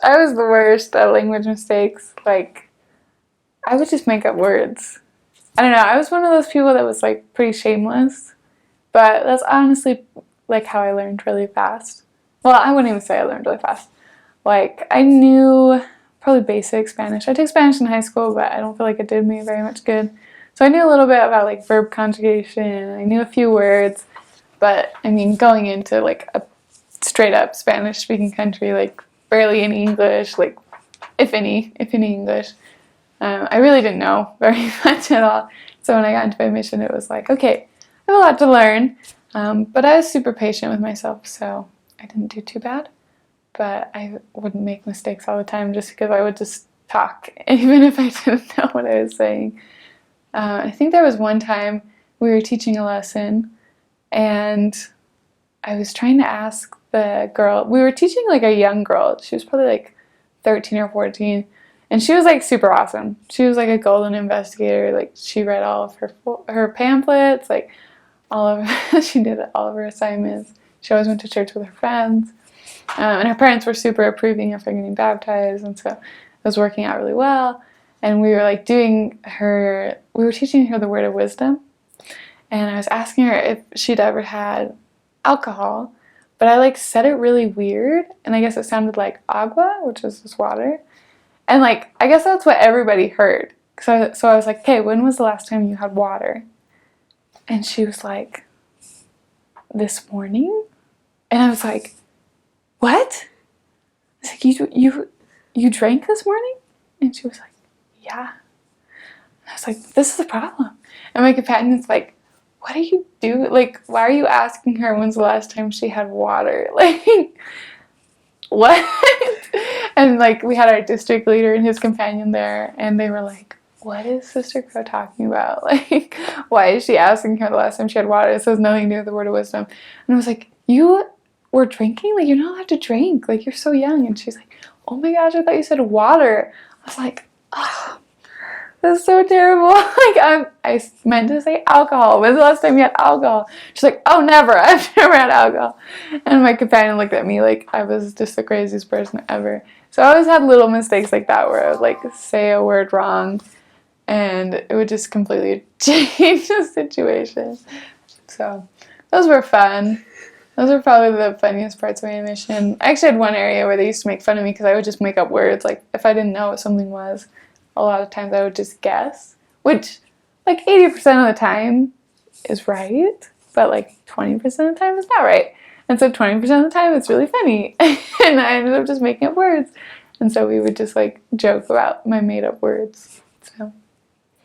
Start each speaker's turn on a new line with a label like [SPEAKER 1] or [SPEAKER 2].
[SPEAKER 1] I was the worst at language mistakes. Like, I would just make up words. I don't know. I was one of those people that was like pretty shameless, but that's honestly like how I learned really fast. Well, I wouldn't even say I learned really fast. Like, I knew probably basic Spanish. I took Spanish in high school, but I don't feel like it did me very much good. So I knew a little bit about like verb conjugation. I knew a few words, but I mean, going into like a straight up Spanish speaking country, like barely any English, like if any English, I really didn't know very much at all. So when I got into my mission, it was like, okay, I have a lot to learn, but I was super patient with myself, so I didn't do too bad. But I wouldn't make mistakes all the time just because I would just talk, even if I didn't know what I was saying. I think there was one time we were teaching a lesson, and I was trying to ask the girl, we were teaching like a young girl, she was probably like 13 or 14, and she was like super awesome. She was like a golden investigator, like she read all of her pamphlets, like all of she did all of her assignments. She always went to church with her friends. And her parents were super approving of her getting baptized, and so it was working out really well. And we were like we were teaching her the word of wisdom, and I was asking her if she'd ever had alcohol, but I like said it really weird, and I guess it sounded like agua, which is just water, and like I guess that's what everybody heard. So I was like, okay, when was the last time you had water? And she was like, this morning. And I was like, what? I was like, you drank this morning? And she was like, yeah. And I was like, this is a problem. And my companion's like, what are you doing? Like, why are you asking her when's the last time she had water? Like, what? And like, we had our district leader and his companion there, and they were like, what is Sister Crow talking about? Like, why is she asking her the last time she had water? This has nothing to do with the word of wisdom. And I was like, you were drinking? Like, you're not allowed to drink. Like, you're so young. And she's like, oh my gosh, I thought you said water. I was like, oh, that's so terrible. Like, I meant to say alcohol. When's the last time you had alcohol? She's like, oh, never. I've never had alcohol. And my companion looked at me like I was just the craziest person ever. So I always had little mistakes like that where I would like say a word wrong, and it would just completely change the situation. So those were fun. Those were probably the funniest parts of my mission. I actually had one area where they used to make fun of me because I would just make up words. Like, if I didn't know what something was, a lot of times I would just guess, which, like, 80% of the time is right, but, like, 20% of the time is not right. And so 20% of the time it's really funny. And I ended up just making up words. And so we would just, like, joke about my made-up words. So